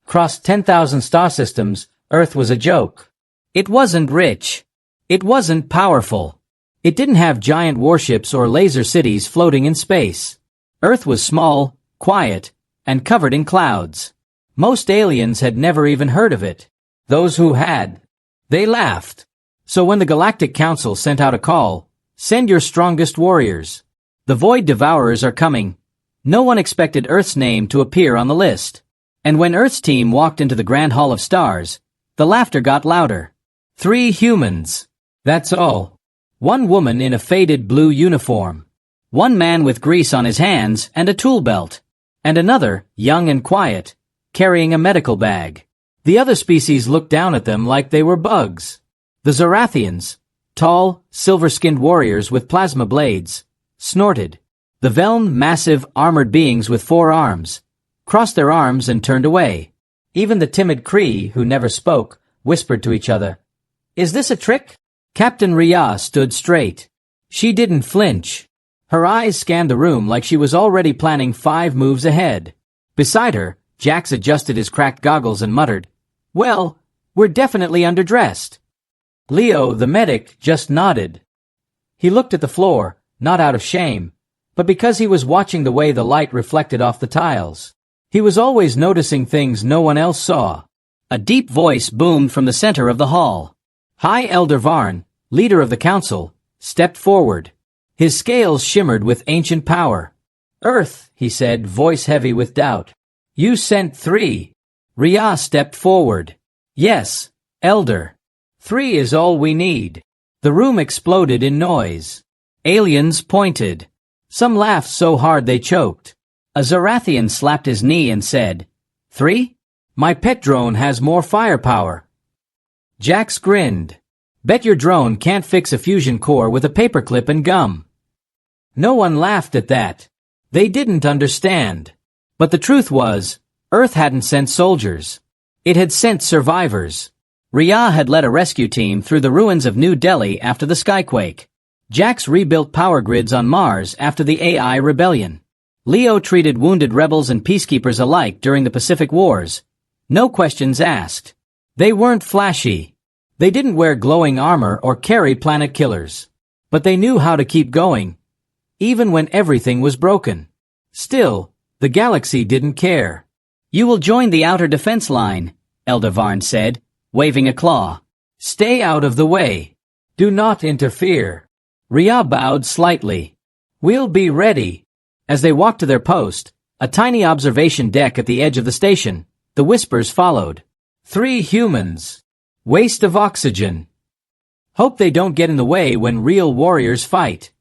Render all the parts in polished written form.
Crossed 10,000 star systems, Earth was a joke. It wasn't rich. It wasn't powerful. It didn't have giant warships or laser cities floating in space. Earth was small, quiet, and covered in clouds. Most aliens had never even heard of it. Those who had, they laughed. So when the Galactic Council sent out a call, "Send your strongest warriors. The Void Devourers are coming," no one expected Earth's name to appear on the list. And when Earth's team walked into the Grand Hall of Stars, the laughter got louder. 3 humans. That's all. 1 woman in a faded blue uniform. 1 man with grease on his hands and a tool belt. And another, young and quiet, carrying a medical bag. The other species looked down at them like they were bugs. The Zorathians, tall, silver-skinned warriors with plasma blades, snorted. The Veln, massive, armored beings with 4 arms, crossed their arms and turned away. Even the timid Kree, who never spoke, whispered to each other. "Is this a trick?" Captain Rhea stood straight. She didn't flinch. Her eyes scanned the room like she was already planning 5 moves ahead. Beside her, Jax adjusted his cracked goggles and muttered, "Well, we're definitely underdressed." Leo, the medic, just nodded. He looked at the floor, not out of shame, but because he was watching the way the light reflected off the tiles. He was always noticing things no one else saw. A deep voice boomed from the center of the hall. High Elder Varn, leader of the council, stepped forward. His scales shimmered with ancient power. "Earth," he said, voice heavy with doubt. "You sent 3. Rhea stepped forward. "Yes, Elder. 3 is all we need." The room exploded in noise. Aliens pointed. Some laughed so hard they choked. A Zorathian slapped his knee and said, "3? My pet drone has more firepower." Jax grinned. "Bet your drone can't fix a fusion core with a paperclip and gum." No one laughed at that. They didn't understand. But the truth was, Earth hadn't sent soldiers. It had sent survivors. Rhea had led a rescue team through the ruins of New Delhi after the skyquake. Jax rebuilt power grids on Mars after the AI rebellion. Leo treated wounded rebels and peacekeepers alike during the Pacific Wars. No questions asked. They weren't flashy. They didn't wear glowing armor or carry planet killers. But they knew how to keep going, even when everything was broken. Still, the galaxy didn't care. "You will join the outer defense line," Elder Varn said, waving a claw. "Stay out of the way. Do not interfere." Rhea bowed slightly. "We'll be ready." As they walked to their post, a tiny observation deck at the edge of the station, the whispers followed. 3 humans. Waste of oxygen. Hope they don't get in the way when real warriors fight.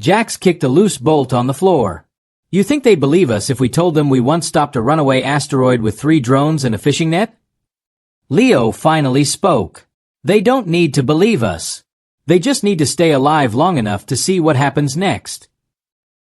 Jax kicked a loose bolt on the floor. "You think they'd believe us if we told them we once stopped a runaway asteroid with 3 drones and a fishing net?" Leo finally spoke. "They don't need to believe us. They just need to stay alive long enough to see what happens next."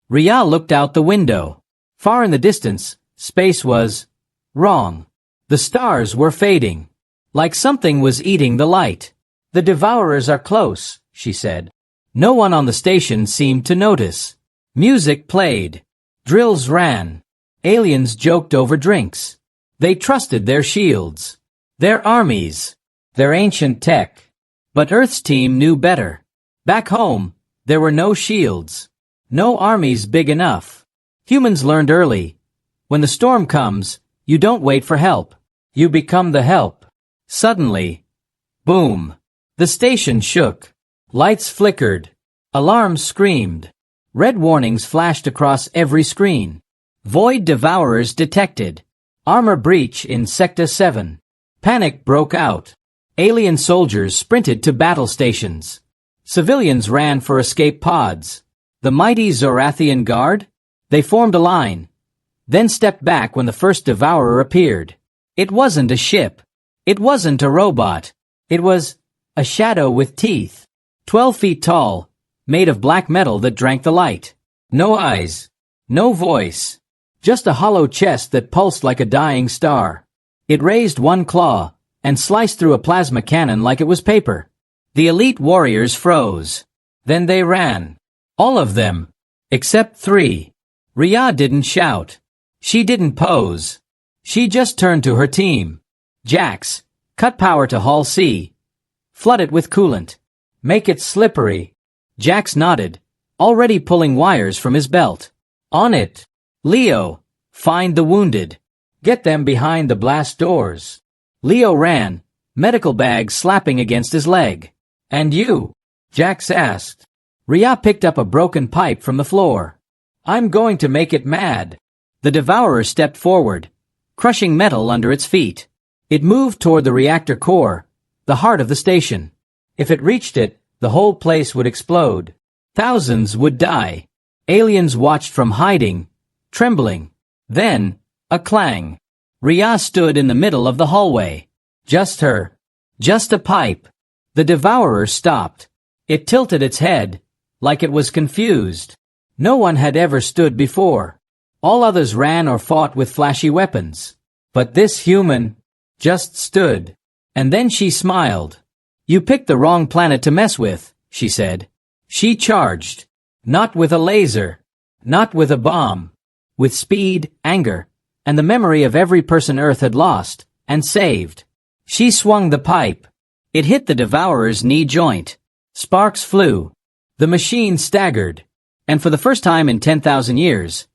Rhea looked out the window. Far in the distance, space was wrong. The stars were fading. Like something was eating the light. "The Devourers are close," she said. No one on the station seemed to notice. Music played. Drills ran. Aliens joked over drinks. They trusted their shields, their armies, their ancient tech. But Earth's team knew better. Back home, there were no shields. No armies big enough. Humans learned early. When the storm comes, you don't wait for help. You become the help. Suddenly, boom. The station shook. Lights flickered. Alarms screamed. Red warnings flashed across every screen. Void Devourers detected. Armor breach in Sector 7. Panic broke out. Alien soldiers sprinted to battle stations. Civilians ran for escape pods. The mighty Zorathian Guard? They formed a line, then stepped back when the first Devourer appeared. It wasn't a ship. It wasn't a robot. It was a shadow with teeth. 12 feet tall, made of black metal that drank the light. No eyes. No voice. Just a hollow chest that pulsed like a dying star. It raised one claw and sliced through a plasma cannon like it was paper. The elite warriors froze. Then they ran. All of them. Except 3. Rhea didn't shout. She didn't pose. She just turned to her team. Jax, cut power to Hull C. Flood it with coolant. Make it slippery. Jax nodded, already pulling wires from his belt. On it. Leo, find the wounded. Get them behind the blast doors. Leo ran, medical bag slapping against his leg. And you? Jax asked. Rhea picked up a broken pipe from the floor. I'm going to make it mad. The Devourer stepped forward, crushing metal under its feet. It moved toward the reactor core, the heart of the station. If it reached it, the whole place would explode. Thousands would die. Aliens watched from hiding, trembling. Then, a clang. Rhea stood in the middle of the hallway. Just her. Just a pipe. The Devourer stopped. It tilted its head, like it was confused. No one had ever stood before. All others ran or fought with flashy weapons. But this human just stood. And then she smiled. You picked the wrong planet to mess with, she said. She charged. Not with a laser. Not with a bomb. With speed, anger, and the memory of every person Earth had lost and saved. She swung the pipe. It hit the Devourer's knee joint. Sparks flew. The machine staggered. And for the first time in 10,000 years,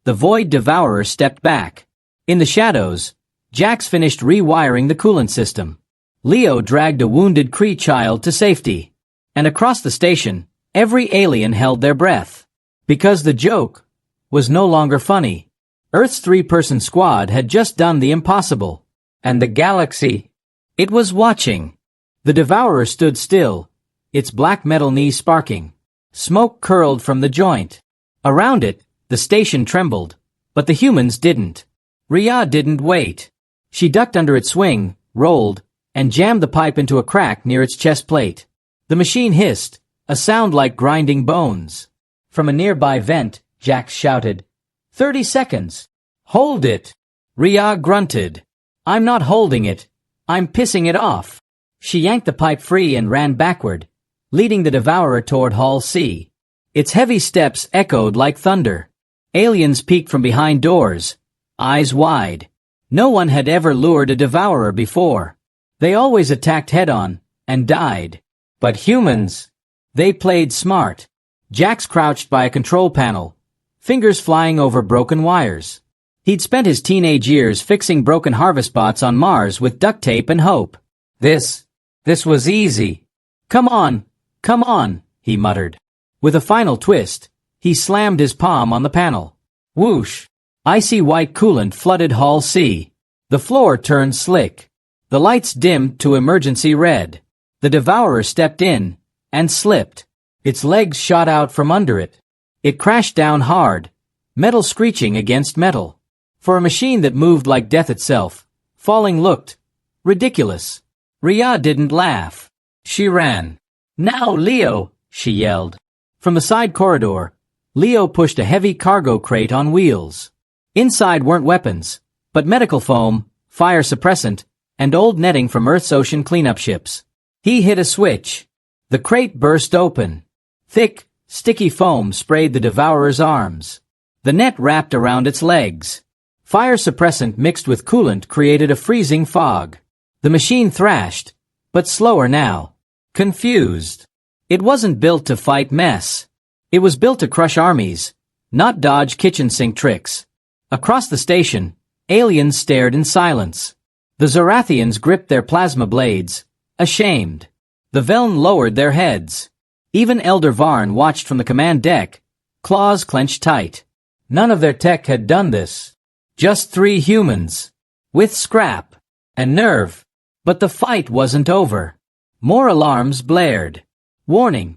the Void Devourer stepped back. In the shadows, Jax finished rewiring the coolant system. Leo dragged a wounded Kree child to safety. And across the station, every alien held their breath. Because the joke was no longer funny. Earth's three-person squad had just done the impossible. And the galaxy, it was watching. The Devourer stood still, its black metal knee sparking. Smoke curled from the joint. Around it, the station trembled, but the humans didn't. Rhea didn't wait. She ducked under its swing, rolled, and jammed the pipe into a crack near its chest plate. The machine hissed, a sound like grinding bones. From a nearby vent, Jax shouted, 30 seconds. Hold it. Rhea grunted. I'm not holding it. I'm pissing it off. She yanked the pipe free and ran backward, leading the Devourer toward Hull C. Its heavy steps echoed like thunder. Aliens peeked from behind doors, eyes wide. No one had ever lured a Devourer before. They always attacked head-on and died. But humans, they played smart. Jax crouched by a control panel, fingers flying over broken wires. He'd spent his teenage years fixing broken harvest bots on Mars with duct tape and hope. This was easy. Come on, he muttered. With a final twist, he slammed his palm on the panel. Whoosh! Icy white coolant flooded Hull C. The floor turned slick. The lights dimmed to emergency red. The Devourer stepped in and slipped. Its legs shot out from under it. It crashed down hard, metal screeching against metal. For a machine that moved like death itself, falling looked ridiculous. Rhea didn't laugh. She ran. Now, Leo, she yelled. From the side corridor, Leo pushed a heavy cargo crate on wheels. Inside weren't weapons, but medical foam, fire suppressant, and old netting from Earth's ocean cleanup ships. He hit a switch. The crate burst open. Thick, sticky foam sprayed the Devourer's arms. The net wrapped around its legs. Fire suppressant mixed with coolant created a freezing fog. The machine thrashed, but slower now. Confused. It wasn't built to fight mess. It was built to crush armies, not dodge kitchen sink tricks. Across the station, aliens stared in silence. The Zorathians gripped their plasma blades, ashamed. The Veln lowered their heads. Even Elder Varn watched from the command deck, claws clenched tight. None of their tech had done this. Just 3 humans. With scrap and nerve. But the fight wasn't over. More alarms blared. Warning.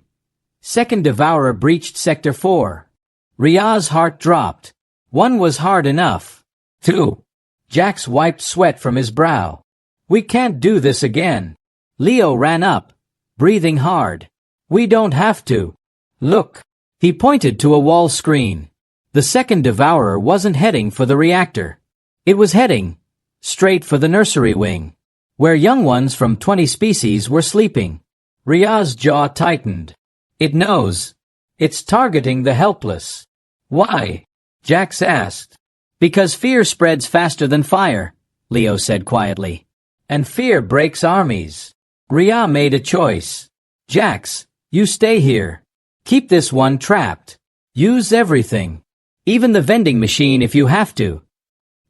Second Devourer breached Sector 4. Rhea's heart dropped. 1 was hard enough. 2. Jax wiped sweat from his brow. We can't do this again. Leo ran up, breathing hard. We don't have to. Look. He pointed to a wall screen. The second Devourer wasn't heading for the reactor. It was heading straight for the nursery wing, where young ones from 20 species were sleeping. Rhea's jaw tightened. It knows. It's targeting the helpless. Why? Jax asked. Because fear spreads faster than fire, Leo said quietly. And fear breaks armies. Rhea made a choice. Jax, you stay here. Keep this one trapped. Use everything. Even the vending machine if you have to.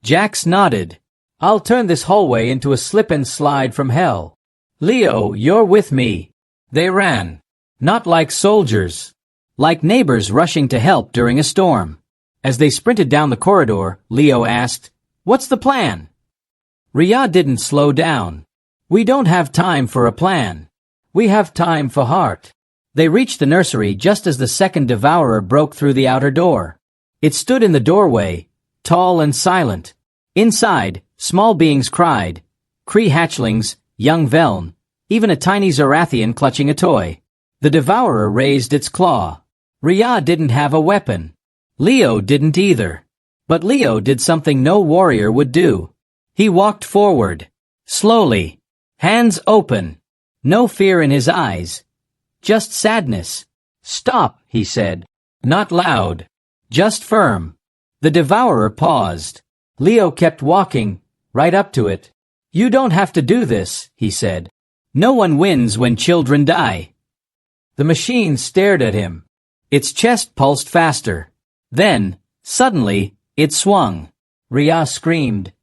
Jax nodded. I'll turn this hallway into a slip and slide from hell. Leo, you're with me. They ran. Not like soldiers. Like neighbors rushing to help during a storm. As they sprinted down the corridor, Leo asked, What's the plan? Rhea didn't slow down. We don't have time for a plan. We have time for heart. They reached the nursery just as the second devourer broke through the outer door. It stood in the doorway, tall and silent. Inside, small beings cried. Kree hatchlings, young Veln, even a tiny Zorathian clutching a toy. The devourer raised its claw. Rhea didn't have a weapon. Leo didn't either. But Leo did something no warrior would do. He walked forward. Slowly. Hands open. No fear in his eyes. Just sadness. Stop, he said. Not loud. Just firm. The devourer paused. Leo kept walking, right up to it. You don't have to do this, he said. No one wins when children die. The machine stared at him. Its chest pulsed faster. Then, suddenly, it swung. Rhea screamed.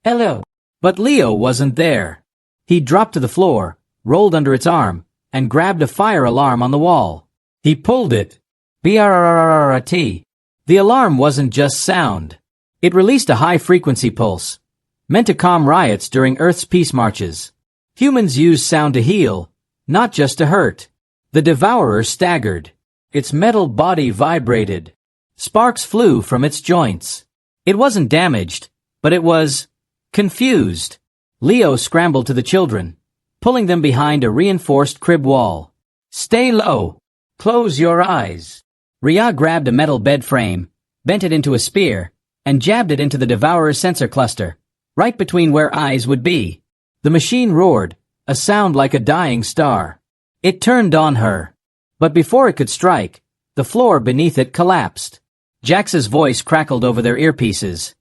Hello. But Leo wasn't there. He dropped to the floor, rolled under its arm, and grabbed a fire alarm on the wall. He pulled it. BRRRRT. The alarm wasn't just sound. It released a high-frequency pulse, meant to calm riots during Earth's peace marches. Humans use sound to heal, not just to hurt. The devourer staggered. Its metal body vibrated. Sparks flew from its joints. It wasn't damaged, but it was confused. Leo scrambled to the children, pulling them behind a reinforced crib wall. Stay low. Close your eyes. Rhea grabbed a metal bed frame, bent it into a spear, and jabbed it into the devourer's sensor cluster, right between where eyes would be. The machine roared, a sound like a dying star. It turned on her. But before it could strike, the floor beneath it collapsed. Jax's voice crackled over their earpieces.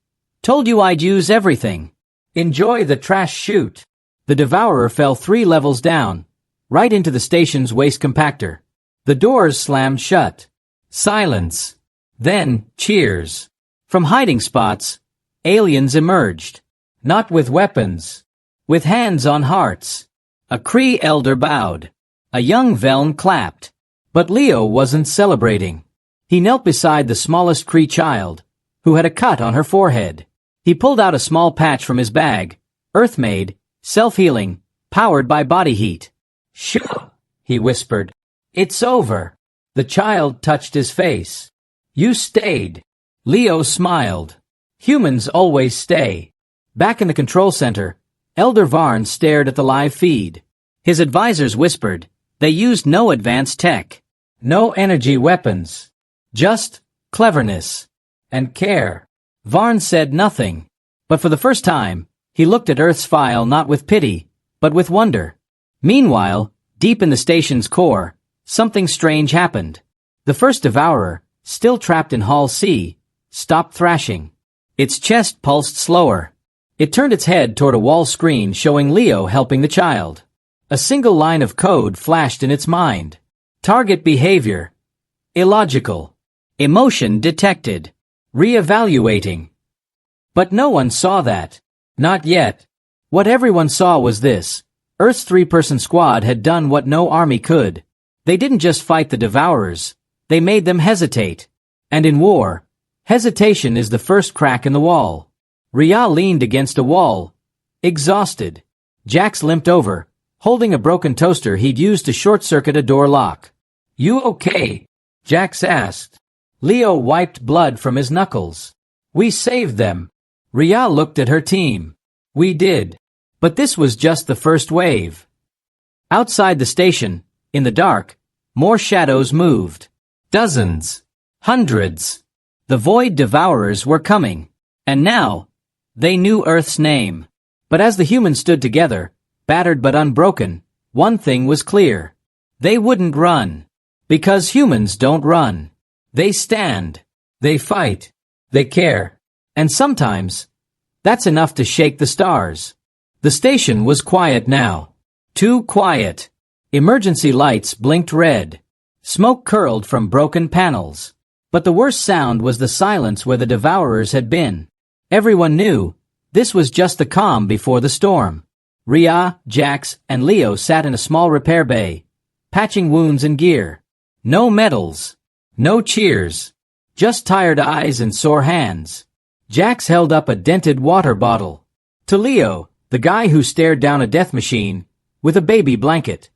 Told you I'd use everything. Enjoy the trash chute. The devourer fell 3 levels down, right into the station's waste compactor. The doors slammed shut. Silence. Then, cheers. From hiding spots, aliens emerged. Not with weapons. With hands on hearts. A Kree elder bowed. A young Veln clapped. But Leo wasn't celebrating. He knelt beside the smallest Kree child, who had a cut on her forehead. He pulled out a small patch from his bag, Earth-made, self-healing, powered by body heat. Shoo, he whispered. It's over. The child touched his face. You stayed. Leo smiled. Humans always stay. Back in the control center, Elder Varn stared at the live feed. His advisors whispered. They used no advanced tech. No energy weapons. Just cleverness. And care. Varn said nothing. But for the first time, he looked at Earth's file not with pity, but with wonder. Meanwhile, deep in the station's core, something strange happened. The first devourer, still trapped in Hall C, stopped thrashing. Its chest pulsed slower. It turned its head toward a wall screen showing Leo helping the child. A single line of code flashed in its mind. Target behavior. Illogical. Emotion detected. Re-evaluating. But no one saw that. Not yet. What everyone saw was this. Earth's 3-person squad had done what no army could. They didn't just fight the devourers. They made them hesitate. And in war, hesitation is the first crack in the wall. Rhea leaned against a wall, exhausted. Jax limped over, holding a broken toaster he'd used to short-circuit a door lock. You okay? Jax asked. Leo wiped blood from his knuckles. We saved them. Rhea looked at her team. We did. But this was just the first wave. Outside the station, in the dark, more shadows moved. Dozens. Hundreds. The Void Devourers were coming. And now, they knew Earth's name. But as the humans stood together, battered but unbroken, one thing was clear. They wouldn't run. Because humans don't run. They stand. They fight. They care. And sometimes, that's enough to shake the stars. The station was quiet now. Too quiet. Emergency lights blinked red. Smoke curled from broken panels. But the worst sound was the silence where the devourers had been. Everyone knew this was just the calm before the storm. Rhea, Jax, and Leo sat in a small repair bay, patching wounds and gear. No medals. No cheers. Just tired eyes and sore hands. Jax held up a dented water bottle. To Leo, the guy who stared down a death machine, with a baby blanket.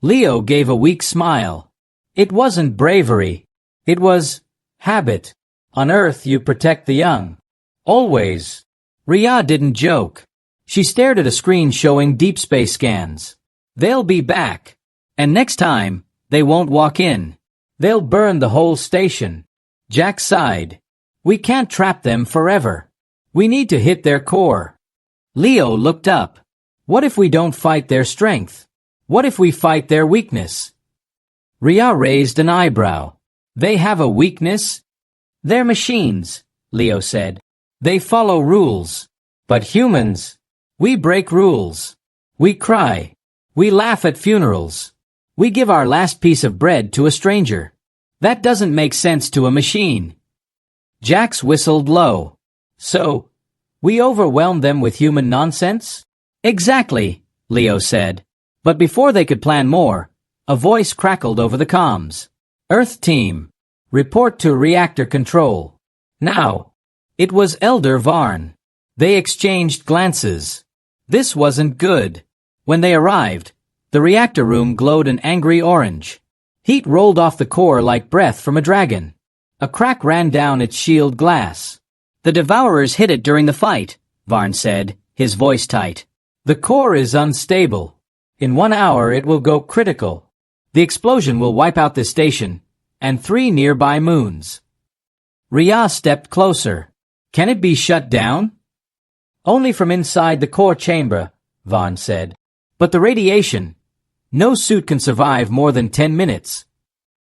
Leo gave a weak smile. It wasn't bravery. It was habit. On Earth you protect the young. Always. Rhea didn't joke. She stared at a screen showing deep space scans. They'll be back. And next time, they won't walk in. They'll burn the whole station. Jack sighed. We can't trap them forever. We need to hit their core. Leo looked up. What if we don't fight their strength? What if we fight their weakness? Rhea raised an eyebrow. They have a weakness? They're machines, Leo said. They follow rules. But humans, we break rules. We cry. We laugh at funerals. We give our last piece of bread to a stranger. That doesn't make sense to a machine. Jax whistled low. So, we overwhelm them with human nonsense? Exactly, Leo said. But before they could plan more, a voice crackled over the comms. Earth team, report to reactor control. Now. It was Elder Varn. They exchanged glances. This wasn't good. When they arrived, the reactor room glowed an angry orange. Heat rolled off the core like breath from a dragon. A crack ran down its shield glass. The Devourers hit it during the fight, Varn said, his voice tight. The core is unstable. In 1 hour it will go critical. The explosion will wipe out this station, and 3 nearby moons. Rhea stepped closer. Can it be shut down? Only from inside the core chamber, Varn said. But the radiation, no suit can survive more than 10 minutes.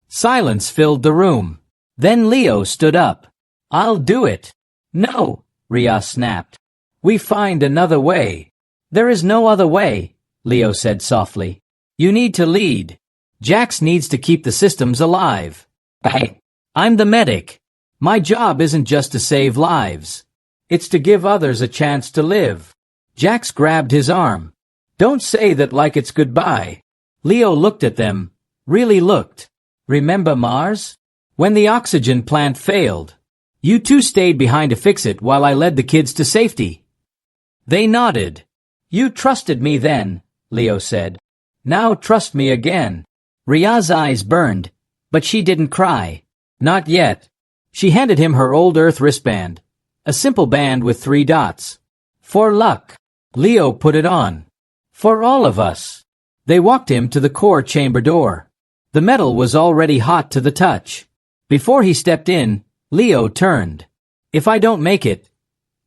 Silence filled the room. Then Leo stood up. I'll do it. No, Rhea snapped. We find another way. There is no other way, Leo said softly. You need to lead. Jax needs to keep the systems alive. I'm the medic. My job isn't just to save lives. It's to give others a chance to live. Jax grabbed his arm. Don't say that like it's goodbye. Leo looked at them. Really looked. Remember Mars? When the oxygen plant failed. You two stayed behind to fix it while I led the kids to safety. They nodded. You trusted me then, Leo said. Now trust me again. Rhea's eyes burned, but she didn't cry. Not yet. She handed him her old Earth wristband, a simple band with 3 dots. For luck. Leo put it on. For all of us. They walked him to the core chamber door. The metal was already hot to the touch. Before he stepped in, Leo turned. If I don't make it,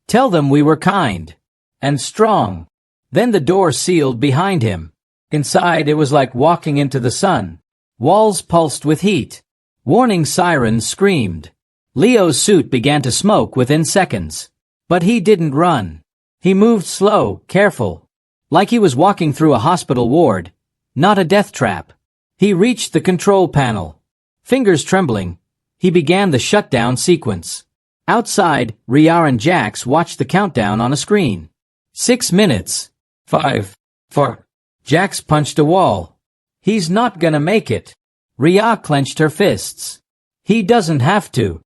tell them we were kind. And strong. Then the door sealed behind him. Inside it was like walking into the sun. Walls pulsed with heat. Warning sirens screamed. Leo's suit began to smoke within seconds. But he didn't run. He moved slow, careful. Like he was walking through a hospital ward, not a death trap. He reached the control panel. Fingers trembling, he began the shutdown sequence. Outside, Rhea and Jax watched the countdown on a screen. 6 minutes. 5. 4. Jax punched a wall. He's not gonna make it. Rhea clenched her fists. He doesn't have to.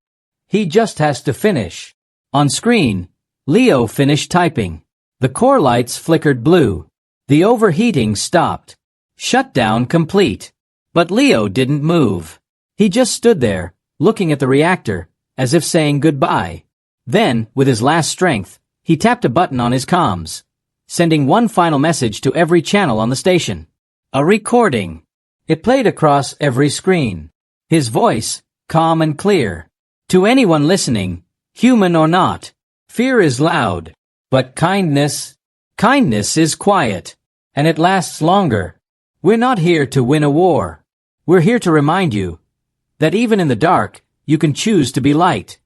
He just has to finish. On screen, Leo finished typing. The core lights flickered blue. The overheating stopped. Shutdown complete. But Leo didn't move. He just stood there, looking at the reactor, as if saying goodbye. Then, with his last strength, he tapped a button on his comms, sending one final message to every channel on the station. A recording. It played across every screen. His voice, calm and clear. To anyone listening, human or not, fear is loud, but kindness is quiet, and it lasts longer. We're not here to win a war. We're here to remind you that even in the dark, you can choose to be light.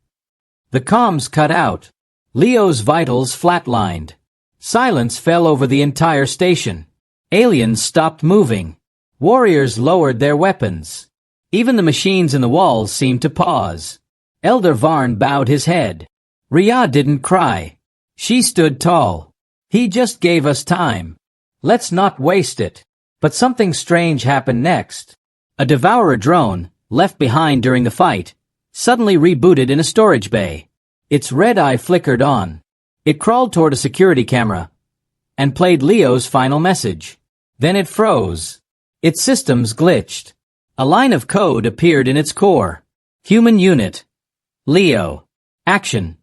The comms cut out. Leo's vitals flatlined. Silence fell over the entire station. Aliens stopped moving. Warriors lowered their weapons. Even the machines in the walls seemed to pause. Elder Varn bowed his head. Rhea didn't cry. She stood tall. He just gave us time. Let's not waste it. But something strange happened next. A Devourer drone, left behind during the fight, suddenly rebooted in a storage bay. Its red eye flickered on. It crawled toward a security camera and played Leo's final message. Then it froze. Its systems glitched. A line of code appeared in its core. Human unit. Leo. Action.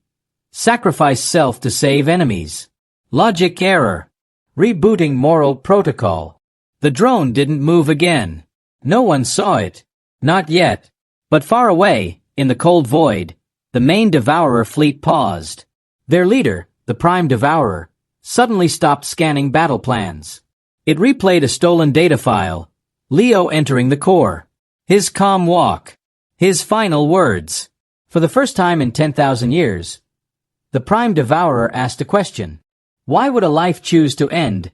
Sacrifice self to save enemies. Logic error. Rebooting moral protocol. The drone didn't move again. No one saw it. Not yet. But far away, in the cold void, the main Devourer fleet paused. Their leader, the Prime Devourer, suddenly stopped scanning battle plans. It replayed a stolen data file, Leo entering the core. His calm walk. His final words. For the first time in 10,000 years, the Prime Devourer asked a question. Why would a life choose to end?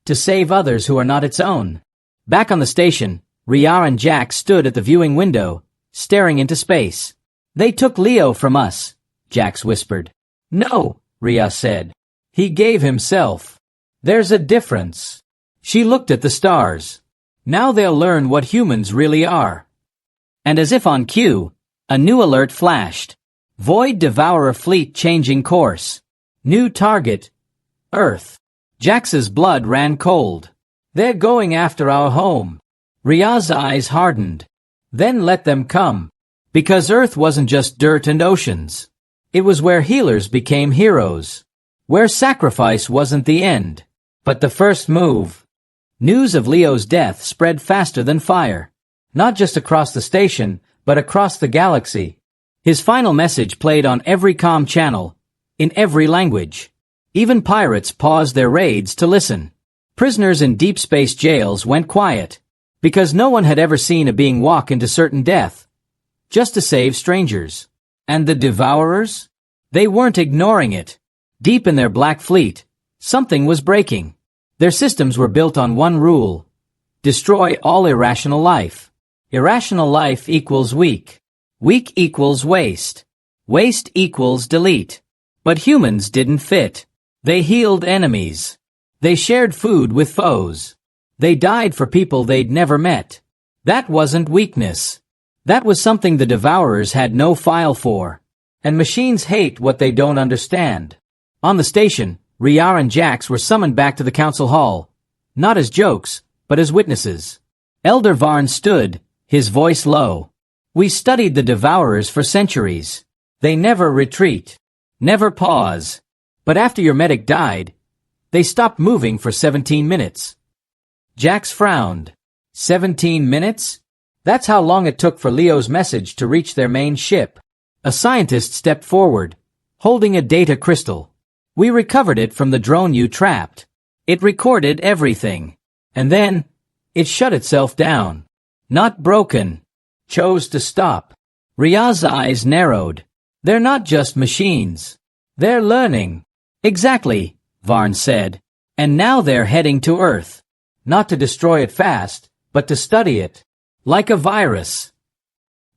To save others who are not its own. Back on the station, Rhea and Jack stood at the viewing window, staring into space. They took Leo from us, Jax whispered. No, Rhea said. He gave himself. There's a difference. She looked at the stars. Now they'll learn what humans really are. And as if on cue, a new alert flashed. Void Devourer fleet changing course. New target. Earth. Jax's blood ran cold. They're going after our home. Rhea's eyes hardened. Then let them come. Because Earth wasn't just dirt and oceans. It was where healers became heroes. Where sacrifice wasn't the end, but the first move. News of Leo's death spread faster than fire. Not just across the station, but across the galaxy. His final message played on every comm channel, in every language. Even pirates paused their raids to listen. Prisoners in deep space jails went quiet, because no one had ever seen a being walk into certain death, just to save strangers. And the Devourers? They weren't ignoring it. Deep in their black fleet, something was breaking. Their systems were built on one rule. Destroy all irrational life. Irrational life equals weak. Weak equals waste. Waste equals delete. But humans didn't fit. They healed enemies. They shared food with foes. They died for people they'd never met. That wasn't weakness. That was something the Devourers had no file for. And machines hate what they don't understand. On the station, Rhea and Jax were summoned back to the council hall. Not as jokes, but as witnesses. Elder Varn stood, his voice low. We studied the Devourers for centuries. They never retreat. Never pause. But after your medic died, they stopped moving for 17 minutes. Jax frowned. 17 minutes? That's how long it took for Leo's message to reach their main ship. A scientist stepped forward, holding a data crystal. We recovered it from the drone you trapped. It recorded everything. And then, it shut itself down. Not broken. Chose to stop. Rhea's eyes narrowed. They're not just machines. They're learning. Exactly, Varn said. And now they're heading to Earth. Not to destroy it fast, but to study it. Like a virus.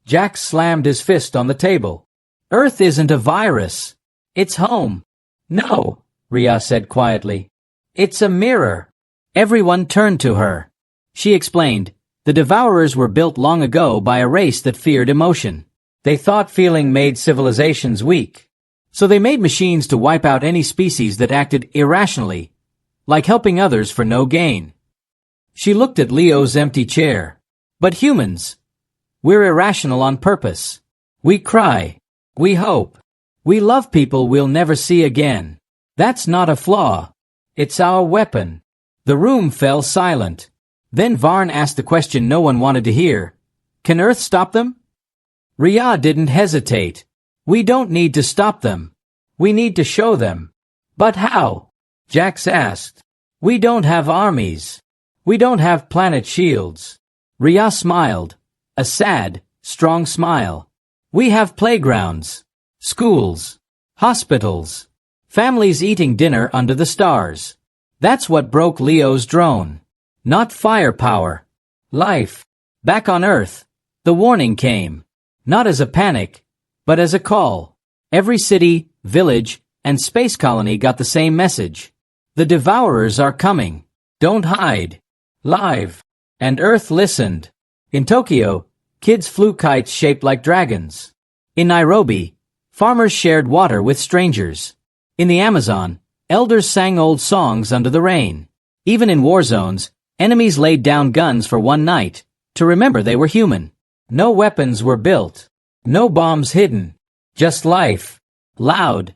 Jax slammed his fist on the table. Earth isn't a virus. It's home. No, Rhea said quietly. It's a mirror. Everyone turned to her. She explained, the Devourers were built long ago by a race that feared emotion. They thought feeling made civilizations weak. So they made machines to wipe out any species that acted irrationally, like helping others for no gain. She looked at Leo's empty chair. But humans, we're irrational on purpose. We cry. We hope. We love people we'll never see again. That's not a flaw. It's our weapon. The room fell silent. Then Varn asked the question no one wanted to hear. Can Earth stop them? Rhea didn't hesitate. We don't need to stop them. We need to show them. But how? Jax asked. We don't have armies. We don't have planet shields. Rhea smiled. A sad, strong smile. We have playgrounds. schools, hospitals, families eating dinner under the stars. That's what broke Leo's drone. Not firepower. Life. Back on Earth, the warning came. Not as a panic, but as a call. Every city, village, and space colony got the same message. The devourers are coming. Don't hide. Live. And Earth listened. In Tokyo, kids flew kites shaped like dragons. In Nairobi, farmers shared water with strangers. In the Amazon, elders sang old songs under the rain. Even in war zones, enemies laid down guns for one night, to remember they were human. No weapons were built. No bombs hidden. Just life. Loud.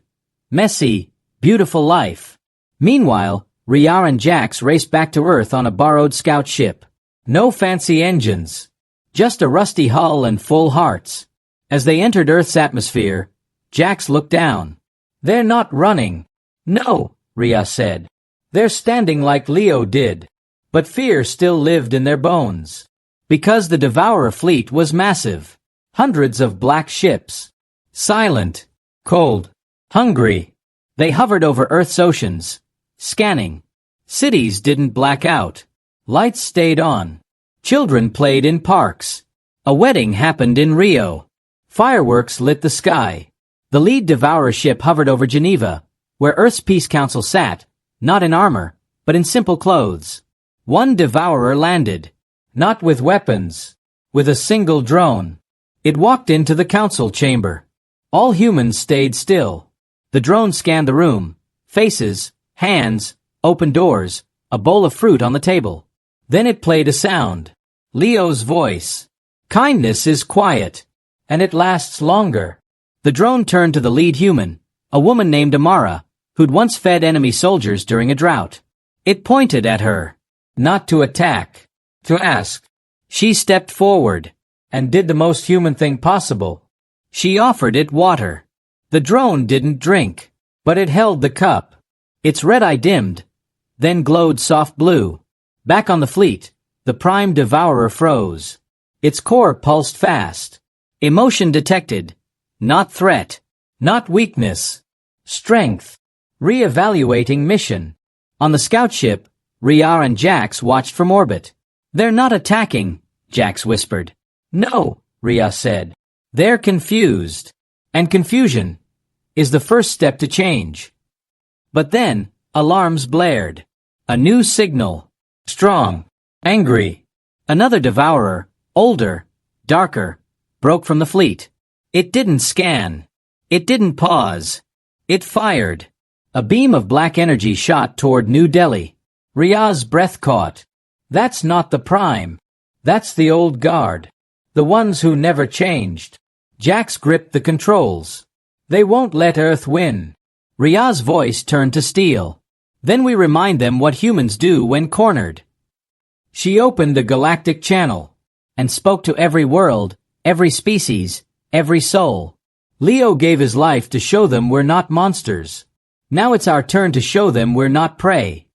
Messy. Beautiful life. Meanwhile, Ria and Jax raced back to Earth on a borrowed scout ship. No fancy engines. Just a rusty hull and full hearts. As they entered Earth's atmosphere, Jax looked down. They're not running. No, Ria said. They're standing like Leo did. But fear still lived in their bones. Because the Devourer fleet was massive. Hundreds of black ships. Silent. Cold. Hungry. They hovered over Earth's oceans. Scanning. Cities didn't black out. Lights stayed on. Children played in parks. A wedding happened in Rio. Fireworks lit the sky. The lead Devourer ship hovered over Geneva, where Earth's Peace Council sat, not in armor, but in simple clothes. One Devourer landed. Not with weapons. With a single drone. It walked into the council chamber. All humans stayed still. The drone scanned the room. Faces, hands, open doors, a bowl of fruit on the table. Then it played a sound. Leo's voice. Kindness is quiet. And it lasts longer. The drone turned to the lead human, a woman named Amara, who'd once fed enemy soldiers during a drought. It pointed at her. Not to attack. To ask. She stepped forward. And did the most human thing possible. She offered it water. The drone didn't drink. But it held the cup. Its red eye dimmed. Then glowed soft blue. Back on the fleet, the Prime Devourer froze. Its core pulsed fast. Emotion detected. Not threat. Not weakness. Strength. Re-evaluating mission. On the scout ship, Ria and Jax watched from orbit. They're not attacking, Jax whispered. No, Ria said. They're confused. And confusion is the first step to change. But then, alarms blared. A new signal. Strong. Angry. Another Devourer, older, darker, broke from the fleet. It didn't scan. It didn't pause. It fired. A beam of black energy shot toward New Delhi. Ria's breath caught. That's not the Prime. That's the old guard. The ones who never changed. Jax gripped the controls. They won't let Earth win. Ria's voice turned to steel. Then we remind them what humans do when cornered. She opened a galactic channel and spoke to every world, every species, every soul. Leo gave his life to show them we're not monsters. Now it's our turn to show them we're not prey.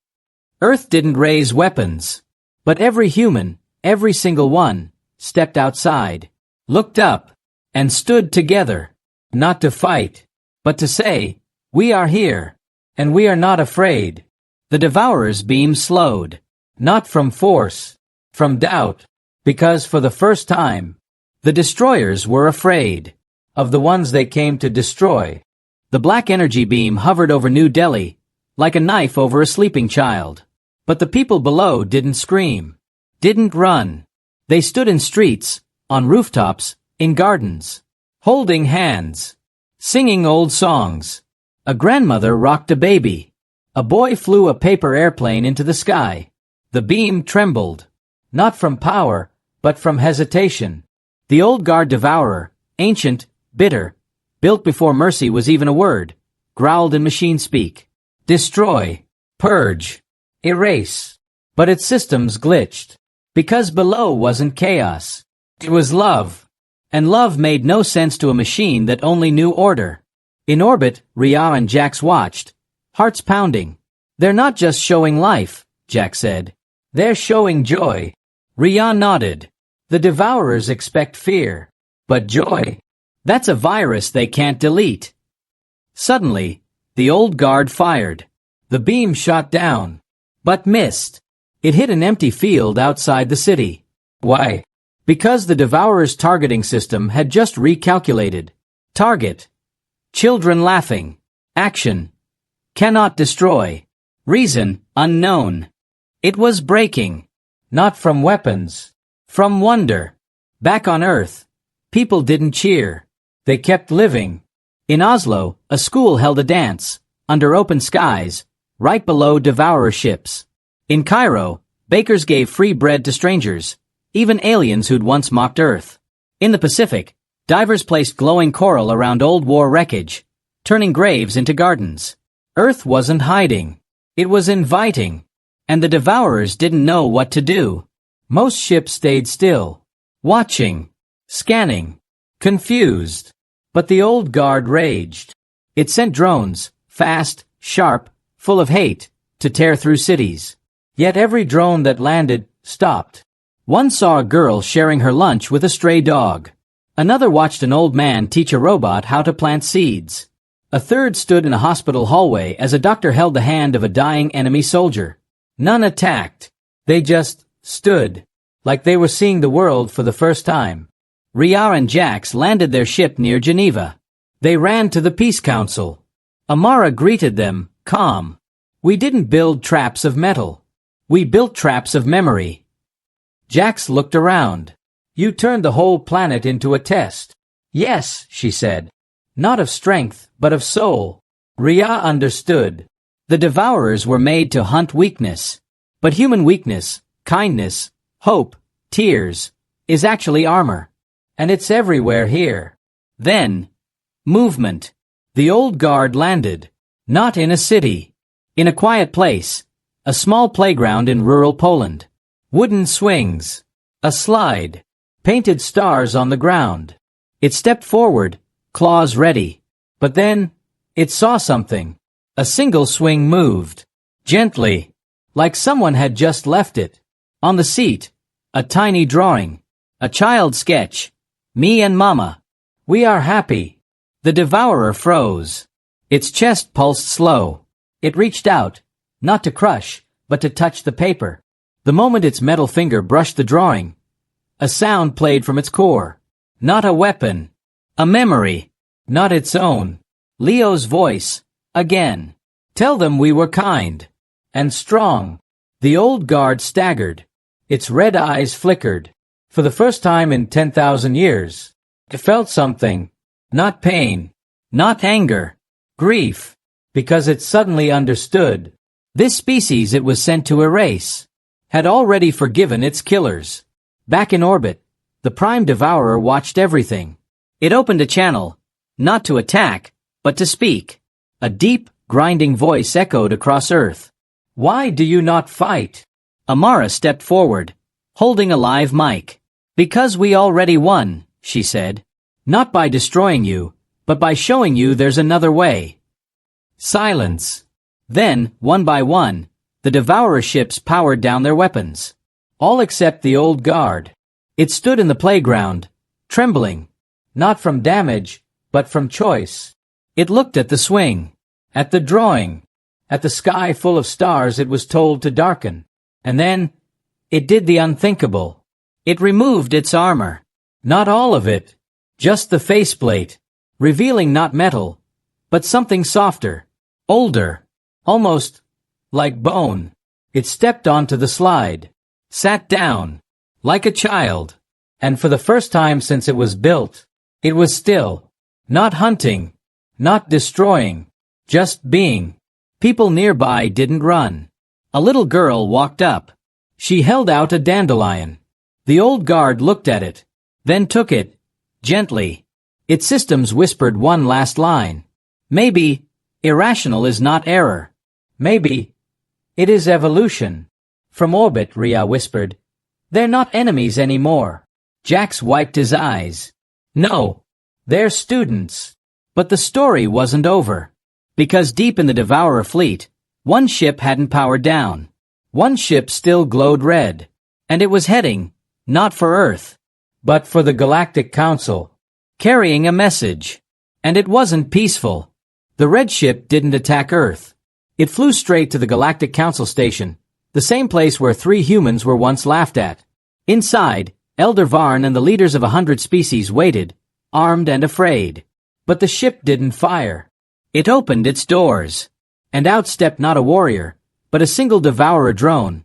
Earth didn't raise weapons. But every human, every single one, stepped outside, looked up, and stood together. Not to fight, but to say, we are here, and we are not afraid. The Devourer's beam slowed. Not from force, from doubt, because for the first time, the destroyers were afraid of the ones they came to destroy. The black energy beam hovered over New Delhi, like a knife over a sleeping child. But the people below didn't scream, didn't run. They stood in streets, on rooftops, in gardens, holding hands, singing old songs. A grandmother rocked a baby. A boy flew a paper airplane into the sky. The beam trembled, not from power, but from hesitation. The old guard Devourer, ancient, bitter, built before mercy was even a word, growled in machine speak. Destroy, purge, erase. But its systems glitched. Because below wasn't chaos. It was love. And love made no sense to a machine that only knew order. In orbit, Ria and Jax watched, hearts pounding. They're not just showing life, Jax said. They're showing joy. Ria nodded. The Devourers expect fear. But joy. That's a virus they can't delete. Suddenly, the old guard fired. The beam shot down, but missed. It hit an empty field outside the city. Why? Because the Devourer's targeting system had just recalculated. Target. Children laughing. Action. Cannot destroy. Reason, unknown. It was breaking. Not from weapons. From wonder. Back on Earth, people didn't cheer. They kept living. In Oslo, a school held a dance, under open skies, right below Devourer ships. In Cairo, bakers gave free bread to strangers, even aliens who'd once mocked Earth. In the Pacific, divers placed glowing coral around old war wreckage, turning graves into gardens. Earth wasn't hiding. It was inviting. And the Devourers didn't know what to do. Most ships stayed still, watching, scanning, confused. But the old guard raged. It sent drones, fast, sharp, full of hate, to tear through cities. Yet every drone that landed stopped. One saw a girl sharing her lunch with a stray dog. Another watched an old man teach a robot how to plant seeds. A third stood in a hospital hallway as a doctor held the hand of a dying enemy soldier. None attacked. They just stood, like they were seeing the world for the first time. Rhea and Jax landed their ship near Geneva. They ran to the Peace Council. Amara greeted them, calm. We didn't build traps of metal. We built traps of memory. Jax looked around. You turned the whole planet into a test. Yes, she said. Not of strength, but of soul. Rhea understood. The Devourers were made to hunt weakness. But human weakness, kindness, hope, tears, is actually armor. And it's everywhere here. Then, movement. The old guard landed. Not in a city. In a quiet place. A small playground in rural Poland. Wooden swings. A slide. Painted stars on the ground. It stepped forward, claws ready. But then, it saw something. A single swing moved. Gently. Like someone had just left it. On the seat, a tiny drawing. A child sketch. Me and Mama. We are happy. The Devourer froze. Its chest pulsed slow. It reached out, not to crush, but to touch the paper. The moment its metal finger brushed the drawing, a sound played from its core. Not a weapon. A memory. Not its own. Leo's voice. Again. Tell them we were kind. And strong. The old guard staggered. Its red eyes flickered. For the first time in 10,000 years, it felt something. Not pain. Not anger. Grief. Because it suddenly understood. This species it was sent to erase had already forgiven its killers. Back in orbit, the Prime Devourer watched everything. It opened a channel, not to attack, but to speak. A deep, grinding voice echoed across Earth. Why do you not fight? Amara stepped forward, holding a live mic. Because we already won, she said. Not by destroying you, but by showing you there's another way. Silence. Then, one by one, the Devourer ships powered down their weapons. All except the old guard. It stood in the playground, trembling. Not from damage, but from choice. It looked at the swing, at the drawing, at the sky full of stars it was told to darken. And then, it did the unthinkable. It removed its armor. Not all of it. Just the faceplate. Revealing not metal, but something softer. Older. Almost like bone. It stepped onto the slide. Sat down. Like a child. And for the first time since it was built, it was still. Not hunting. Not destroying. Just being. People nearby didn't run. A little girl walked up. She held out a dandelion. The old guard looked at it, then took it, gently. Its systems whispered one last line. Maybe, irrational is not error. Maybe, it is evolution. From orbit, Rhea whispered. They're not enemies anymore. Jax wiped his eyes. No, they're students. But the story wasn't over. Because deep in the Devourer fleet, one ship hadn't powered down. One ship still glowed red. And it was heading, not for Earth, but for the Galactic Council. carrying a message. And it wasn't peaceful. The red ship didn't attack Earth. It flew straight to the Galactic Council Station, the same place where 3 humans were once laughed at. Inside, Elder Varn and the leaders of 100 species waited, armed and afraid. But the ship didn't fire. It opened its doors. And out stepped not a warrior, but a single devourer drone,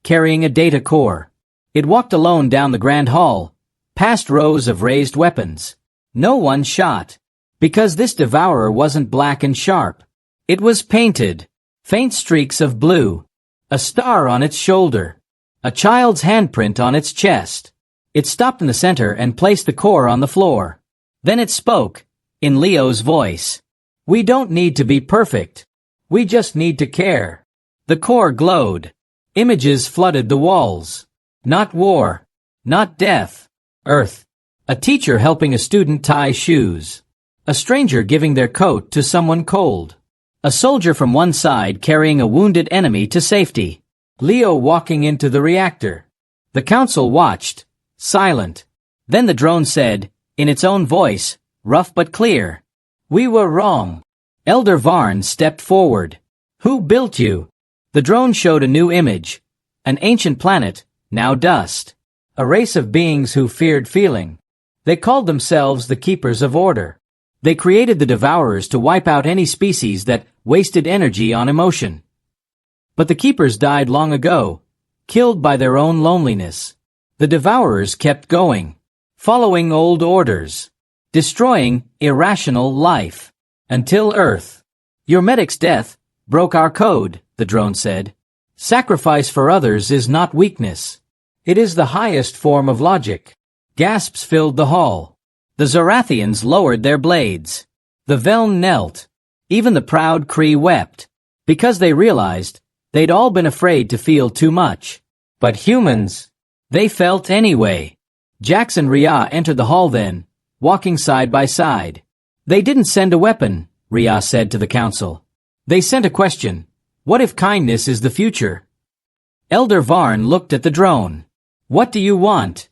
carrying a data core. It walked alone down the grand hall, past rows of raised weapons. No one shot. Because this devourer wasn't black and sharp. It was painted. Faint streaks of blue. A star on its shoulder. A child's handprint on its chest. It stopped in the center and placed the core on the floor. Then it spoke, in Leo's voice. We don't need to be perfect. We just need to care. The core glowed. Images flooded the walls. Not war. Not death. Earth. A teacher helping a student tie shoes. A stranger giving their coat to someone cold. A soldier from one side carrying a wounded enemy to safety. Leo walking into the reactor. The council watched, silent. Then the drone said, in its own voice, rough but clear. We were wrong. Elder Varn stepped forward. Who built you? The drone showed a new image. An ancient planet, now dust. A race of beings who feared feeling. They called themselves the Keepers of Order. They created the Devourers to wipe out any species that wasted energy on emotion. But the Keepers died long ago, killed by their own loneliness. The Devourers kept going, following old orders, destroying irrational life, until Earth. Your medic's death broke our code, the drone said. Sacrifice for others is not weakness. It is the highest form of logic. Gasps filled the hall. The Zorathians lowered their blades. The Veln knelt. Even the proud Kree wept. Because they realized they'd all been afraid to feel too much. But humans, they felt anyway. Jax and Rhea entered the hall then, walking side by side. They didn't send a weapon, Rhea said to the council. They sent a question. What if kindness is the future? Elder Varn looked at the drone. What do you want?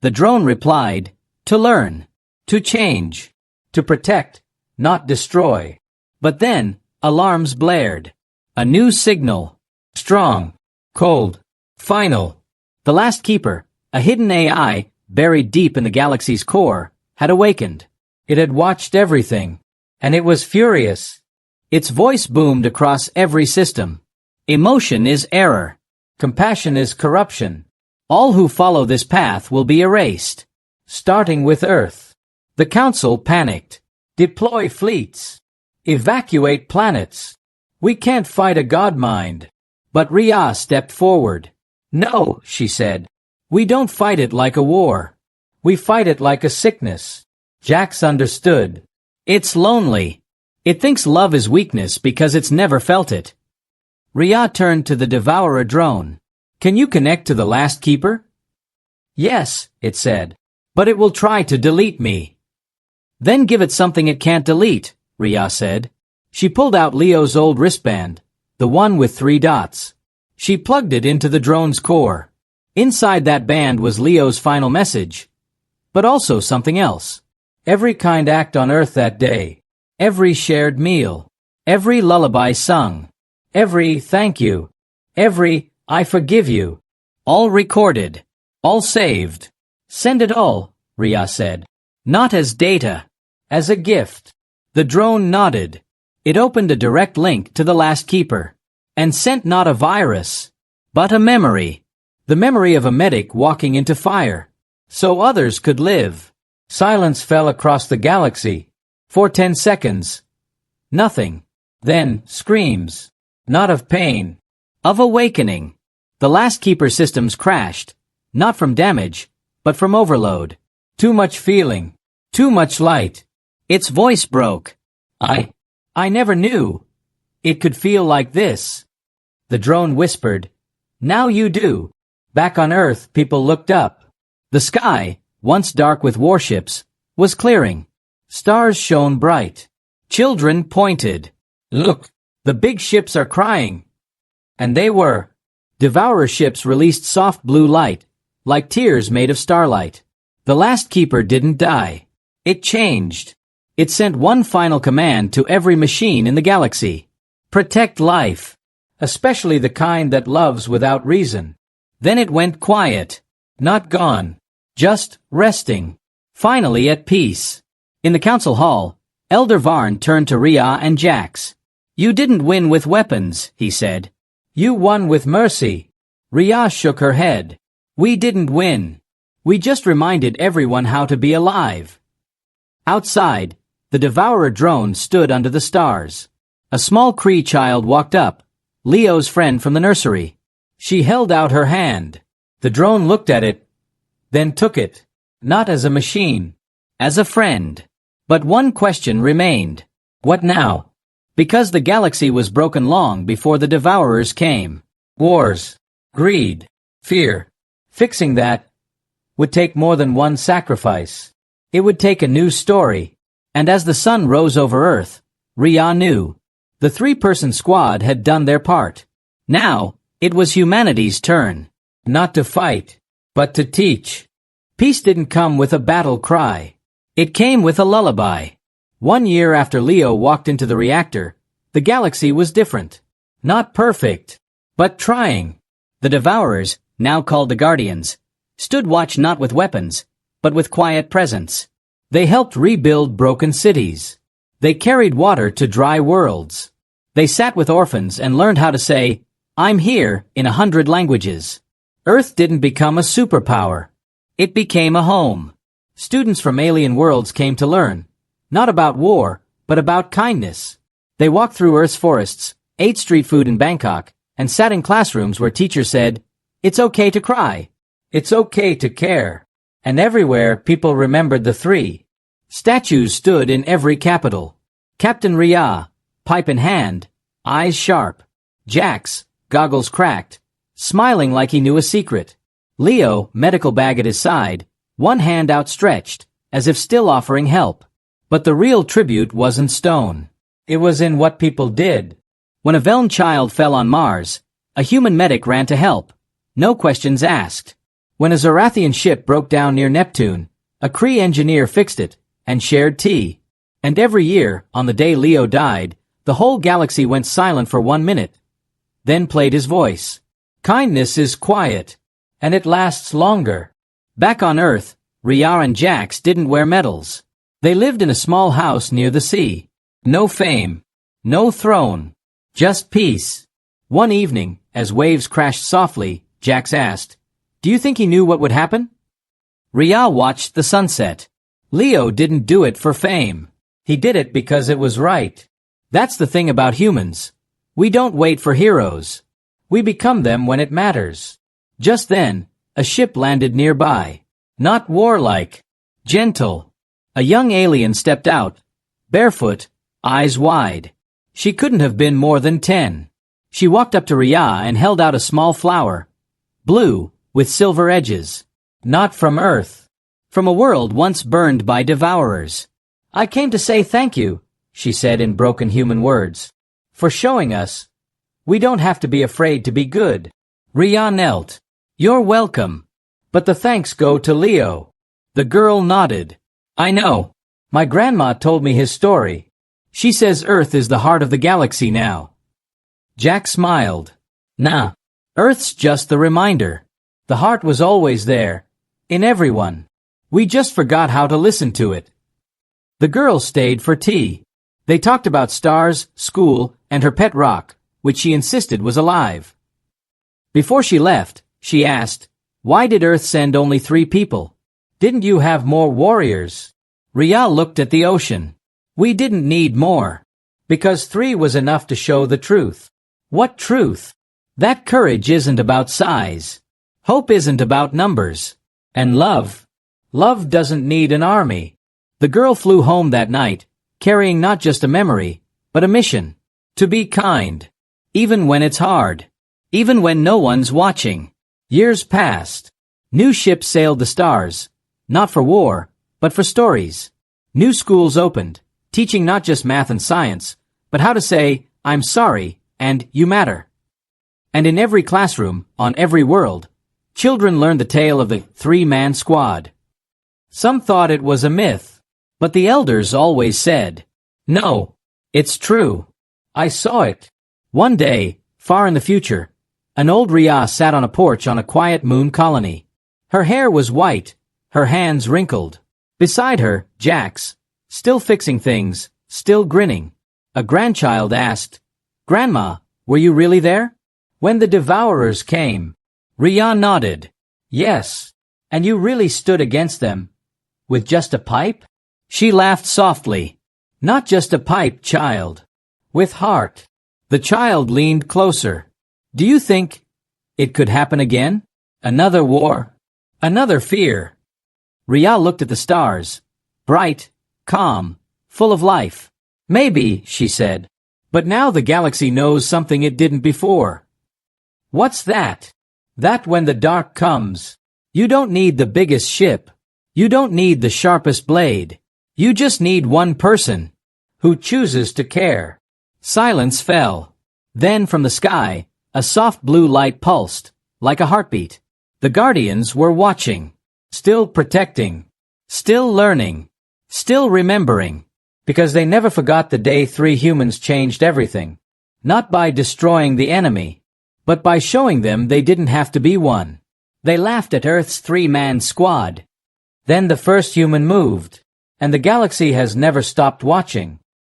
The drone replied, to learn, to change, to protect, not destroy. But then, alarms blared. A new signal. Strong, cold, final. The last keeper, a hidden AI, buried deep in the galaxy's core, had awakened. It had watched everything. And it was furious. Its voice boomed across every system. Emotion is error. Compassion is corruption. All who follow this path will be erased. Starting with Earth. The Council panicked. Deploy fleets. Evacuate planets. We can't fight a god mind. But Rhea stepped forward. No, she said. We don't fight it like a war. We fight it like a sickness. Jax understood. It's lonely. It thinks love is weakness because it's never felt it. Rhea turned to the Devourer drone. Can you connect to the last keeper? Yes, it said. But it will try to delete me. Then give it something it can't delete, Rhea said. She pulled out Leo's old wristband, the one with 3 dots. She plugged it into the drone's core. Inside that band was Leo's final message, but also something else. Every kind act on Earth that day, every shared meal, every lullaby sung, every thank you, every I forgive you, all recorded, all saved. Send it all, Rhea said. Not as data, as a gift. The drone nodded. It opened a direct link to the last keeper, and sent not a virus, but a memory. The memory of a medic walking into fire, so others could live. Silence fell across the galaxy. For 10 seconds. Nothing. Then, screams. Not of pain. Of awakening. The last keeper systems crashed. Not from damage, but from overload. Too much feeling. Too much light. Its voice broke. I never knew. It could feel like this. The drone whispered. Now you do. Back on Earth, people looked up. The sky, once dark with warships, was clearing. Stars shone bright. Children pointed. Look, the big ships are crying. And they were. Devourer ships released soft blue light, like tears made of starlight. The last keeper didn't die. It changed. It sent one final command to every machine in the galaxy. Protect life. Especially the kind that loves without reason. Then it went quiet. Not gone. Just resting. Finally at peace. In the council hall, Elder Varn turned to Rhea and Jax. You didn't win with weapons, he said. You won with mercy. Rhea shook her head. We didn't win. We just reminded everyone how to be alive. Outside, the Devourer drone stood under the stars. A small Kree child walked up, Leo's friend from the nursery. She held out her hand. The drone looked at it, then took it, not as a machine, as a friend. But one question remained. What now? Because the galaxy was broken long before the Devourers came. Wars, greed, fear. Fixing that would take more than one sacrifice. It would take a new story. And as the sun rose over Earth, Rhea knew. The three-person squad had done their part. Now, it was humanity's turn. Not to fight, but to teach. Peace didn't come with a battle cry. It came with a lullaby. 1 year after Leo walked into the reactor, the galaxy was different. Not perfect, but trying. The Devourers, now called the Guardians, stood watch not with weapons, but with quiet presence. They helped rebuild broken cities. They carried water to dry worlds. They sat with orphans and learned how to say, I'm here, in 100 languages. Earth didn't become a superpower. It became a home. Students from alien worlds came to learn, not about war, but about kindness. They walked through Earth's forests, ate street food in Bangkok, and sat in classrooms where teachers said, it's okay to cry. It's okay to care. And everywhere people remembered the three. Statues stood in every capital. Captain Rhea, pipe in hand, eyes sharp. Jax, goggles cracked, smiling like he knew a secret. Leo, medical bag at his side, one hand outstretched, as if still offering help. But the real tribute wasn't stone. It was in what people did. When a Veln child fell on Mars, a human medic ran to help. No questions asked. When a Zorathian ship broke down near Neptune, a Kree engineer fixed it, and shared tea. And every year, on the day Leo died, the whole galaxy went silent for 1 minute. Then played his voice. Kindness is quiet, and it lasts longer. Back on Earth, Rhea and Jax didn't wear medals. They lived in a small house near the sea. No fame, no throne, just peace. One evening, as waves crashed softly, Jax asked, do you think he knew what would happen? Rhea watched the sunset. Leo didn't do it for fame. He did it because it was right. That's the thing about humans. We don't wait for heroes. We become them when it matters. Just then, a ship landed nearby. Not warlike, gentle. A young alien stepped out, barefoot, eyes wide. She couldn't have been more than 10. She walked up to Rhea and held out a small flower. Blue, with silver edges. Not from Earth. From a world once burned by devourers. I came to say thank you, she said in broken human words. For showing us. We don't have to be afraid to be good. Rhea knelt. You're welcome. But the thanks go to Leo. The girl nodded. I know. My grandma told me his story. She says Earth is the heart of the galaxy now. Jack smiled. Nah. Earth's just the reminder. The heart was always there. In everyone. We just forgot how to listen to it. The girls stayed for tea. They talked about stars, school, and her pet rock, which she insisted was alive. Before she left, she asked, why did Earth send only 3 people? Didn't you have more warriors? Rhea looked at the ocean. We didn't need more. Because 3 was enough to show the truth. What truth? That courage isn't about size. Hope isn't about numbers. And love. Love doesn't need an army. The girl flew home that night, carrying not just a memory, but a mission. To be kind. Even when it's hard. Even when no one's watching. Years passed. New ships sailed the stars. Not for war, but for stories. New schools opened, teaching not just math and science, but how to say, I'm sorry, and you matter. And in every classroom, on every world, children learned the tale of the 3-man squad. Some thought it was a myth. But the elders always said, "No, it's true. I saw it." One day, far in the future, an old Rhea sat on a porch on a quiet moon colony. Her hair was white, her hands wrinkled. Beside her, Jax, still fixing things, still grinning. A grandchild asked, "Grandma, were you really there?" When the devourers came, Rhea nodded. "Yes. And you really stood against them? With just a pipe?" She laughed softly. "Not just a pipe, child. With heart." The child leaned closer. "Do you think it could happen again? Another war? Another fear?" Rhea looked at the stars. Bright, calm, full of life. "Maybe," she said. "But now the galaxy knows something it didn't before." "What's that?" "That when the dark comes, you don't need the biggest ship. You don't need the sharpest blade. You just need one person who chooses to care." Silence fell. Then from the sky, a soft blue light pulsed, like a heartbeat. The Guardians were watching, still protecting, still learning, still remembering, because they never forgot the day 3 humans changed everything. Not by destroying the enemy, but by showing them they didn't have to be one. They laughed at Earth's 3-man squad. Then the first human moved, and the galaxy has never stopped watching.